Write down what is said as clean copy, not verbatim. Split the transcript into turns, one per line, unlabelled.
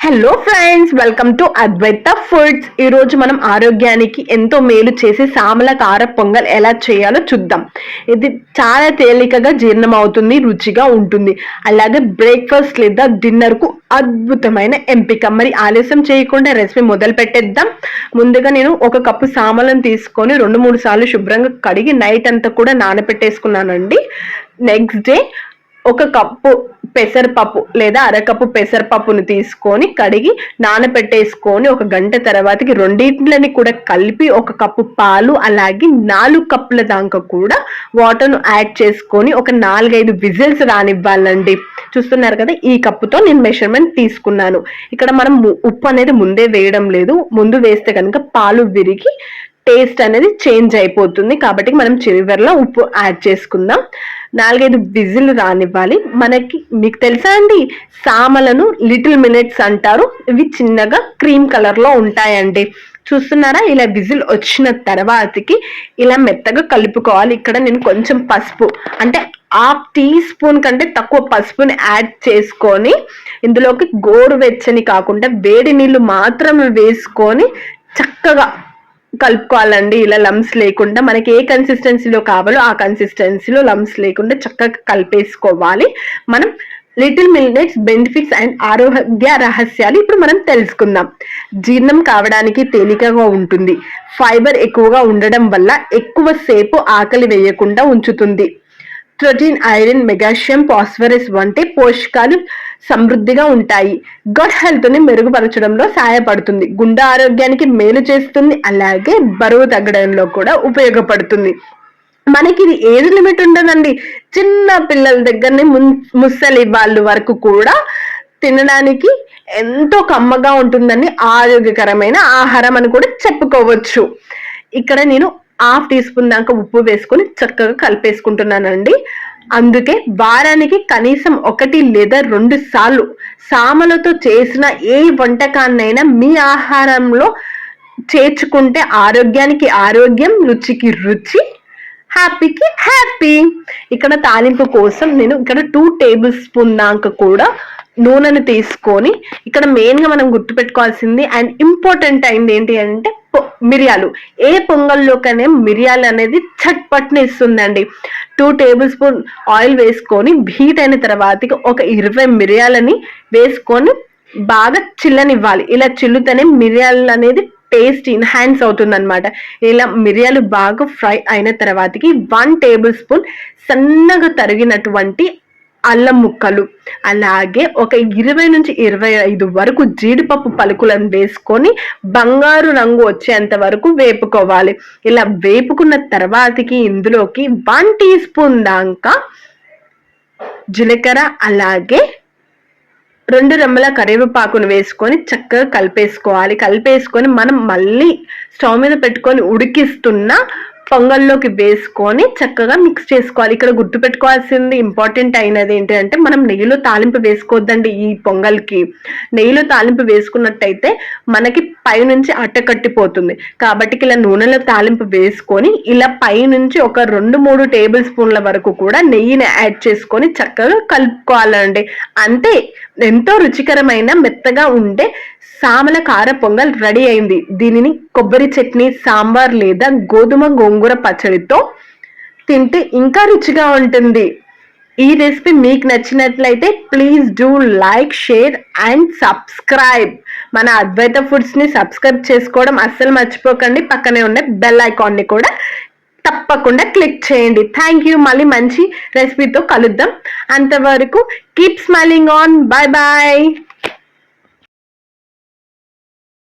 Hello friends, welcome to Advaita foods. ఈ రోజు మనం ఆరోగ్యానికి ఎంతో మేలు చేసే సామల కార పొంగల్ ఎలా చేయాలో చూద్దాం. ఇది చాలా తేలికగా జీర్ణం అవుతుంది, రుచిగా ఉంటుంది. అలాగే బ్రేక్ఫాస్ట్ లేదా డిన్నర్ కు అద్భుతమైన ఎంపిక. మరి ఆలస్యం చేయకుండా రెసిపీ మొదలు పెట్టేద్దాం. ముందుగా నేను 1 కప్పు సామలను తీసుకొని 2-3 సార్లు శుభ్రంగా కడిగి నైట్ అంతా కూడా నానబెట్టేసుకున్నానండి. నెక్స్ట్ డే 1 కప్పు పెసరపప్పు లేదా అరకప్పు పెసరపప్పును తీసుకొని కడిగి నానబెట్టేసుకొని 1 గంట తర్వాతకి రెండింటిని కూడా కలిపి 1 కప్పు పాలు అలాగే 4 కప్పుల దాకా కూడా వాటర్ను యాడ్ చేసుకొని ఒక 4-5 విజిల్స్ రానివ్వాలండి. చూస్తున్నారు కదా, ఈ కప్పుతో నేను మెజర్మెంట్ తీసుకున్నాను. ఇక్కడ మనం ఉప్పు అనేది ముందే వేయడం లేదు. ముందు వేస్తే కనుక పాలు విరిగి టేస్ట్ అనేది చేంజ్ అయిపోతుంది. కాబట్టి మనం చివరిలో ఉప్పు యాడ్ చేసుకుందాం. 4-5 విజిల్ రానివ్వాలి. మీకు తెలుసా అండి, సామలను లిటిల్ మినిట్స్ అంటారు. ఇవి చిన్నగా క్రీమ్ కలర్ లో ఉంటాయండి. చూస్తున్నారా, ఇలా విజిల్ వచ్చిన తర్వాతకి ఇలా మెత్తగా కలుపుకోవాలి. ఇక్కడ నేను కొంచెం పసుపు, అంటే 1/2 టీ స్పూన్ కంటే తక్కువ పసుపుని యాడ్ చేసుకొని ఇందులోకి గోరువెచ్చని కాకుండా వేడి నీళ్లు మాత్రమే వేసుకొని చక్కగా కలుపుకోవాలండి. ఇలా లమ్స్ లేకుండా మనకి ఏ కన్సిస్టెన్సీలో కావాలో ఆ కన్సిస్టెన్సీలో లమ్స్ లేకుండా చక్కగా కలిపేసుకోవాలి. మనం లిటిల్ మిల్లెట్స్ బెనిఫిట్స్ అండ్ ఆరోగ్య రహస్యాలు ఇప్పుడు మనం తెలుసుకుందాం. జీర్ణం కావడానికి తేలికగా ఉంటుంది. ఫైబర్ ఎక్కువగా ఉండడం వల్ల ఎక్కువ సేపు ఆకలి వేయకుండా ఉంచుతుంది. ప్రోటీన్, ఐరన్, మెగాషియం, ఫాస్ఫరస్ వంటి పోషకాలు సమృద్ధిగా ఉంటాయి. గట్ హెల్త్ ని మెరుగుపరచడంలో సహాయపడుతుంది. గుండె ఆరోగ్యానికి మేలు చేస్తుంది. అలాగే బరువు తగ్గడంలో కూడా ఉపయోగపడుతుంది. మనకి ఇది ఏజ్ లిమిట్ ఉండదండి. చిన్న పిల్లల దగ్గరనే ముసలి వాళ్ళ వరకు కూడా తినడానికి ఎంతో కమ్మగా ఉంటుందని ఆరోగ్యకరమైన ఆహారం అని కూడా చెప్పుకోవచ్చు. ఇక్కడ నేను 1/2 టీ స్పూన్ దాకా ఉప్పు వేసుకొని చక్కగా కలిపేసుకుంటున్నానండి. అందుకే వారానికి కనీసం 1 లేదా 2 సార్లు సామలతో చేసిన ఏ వంటకాన్నైనా మీ ఆహారంలో చేర్చుకుంటే ఆరోగ్యానికి ఆరోగ్యం, రుచికి రుచి, హ్యాపీకి హ్యాపీ. ఇక్కడ తాలింపు కోసం నేను ఇక్కడ 2 టేబుల్ స్పూన్ దాకా కూడా నూనెను తీసుకొని, ఇక్కడ మెయిన్ గా మనం గుర్తుపెట్టుకోవాల్సింది అండ్ ఇంపార్టెంట్ అయింది ఏంటి అంటే మిరియాలు. ఏ పొంగల్లోకనే మిరియాలు అనేది చట్పట్ని ఇస్తుందండి. 2 టేబుల్ స్పూన్ ఆయిల్ వేసుకొని హీట్ అయిన తర్వాతకి ఒక 20 మిరియాలని వేసుకొని బాగా చిల్లనివ్వాలి. ఇలా చిల్లుతనే మిరియాలు అనేది టేస్ట్ ఎన్హాన్స్ అవుతుంది అనమాట. ఇలా మిరియాలు బాగా ఫ్రై అయిన తర్వాతకి 1 టేబుల్ స్పూన్ సన్నగా తరిగినటువంటి అల్లం ముక్కలు, అలాగే ఒక 20 నుంచి 25 వరకు జీడిపప్పు పలుకులను వేసుకొని బంగారు రంగు వచ్చేంత వరకు వేపుకోవాలి. ఇలా వేపుకున్న తర్వాతకి ఇందులోకి 1 టీ స్పూన్ దాకా జీలకర్ర అలాగే 2 రెమ్మల కరివేపాకును వేసుకొని చక్కగా కలిపేసుకొని మనం మళ్ళీ స్టవ్ మీద పెట్టుకొని ఉడికిస్తున్న పొంగల్లోకి వేసుకొని చక్కగా మిక్స్ చేసుకోవాలి. ఇక్కడ గుర్తుపెట్టుకోవాల్సింది ఇంపార్టెంట్ అయినది ఏంటంటే మనం నెయ్యిలో తాలింపు వేసుకోవద్దండి. ఈ పొంగల్కి నెయ్యిలో తాలింపు వేసుకున్నట్టయితే మనకి పైనుంచి అట్టకట్టిపోతుంది. కాబట్టి ఇలా నూనెలో తాలింపు వేసుకొని ఇలా పైనుంచి ఒక 2-3 టేబుల్ స్పూన్ల వరకు కూడా నెయ్యిని యాడ్ చేసుకొని చక్కగా కలుపుకోవాలండి. అంతే, ఎంతో రుచికరమైన మెత్తగా ఉండే సామల కార పొంగల్ రెడీ అయింది. దీనిని కొబ్బరి చట్నీ, సాంబార్ లేదా గోంగూర పచ్చడితో తింటే ఇంకా రుచిగా ఉంటుంది. ఈ రెసిపీ మీకు నచ్చినట్లయితే please do like, share and subscribe. మన అద్వైత ఫుడ్స్ ని సబ్స్క్రైబ్ చేసుకోవడం అస్సలు మర్చిపోకండి. పక్కనే ఉండే బెల్ ఐకాన్ ని కూడా తప్పకుండా క్లిక్ చేయండి. Thank you. మళ్ళీ మంచి రెసిపీతో కలుద్దాం. అంతవరకు keep smiling on. Bye bye.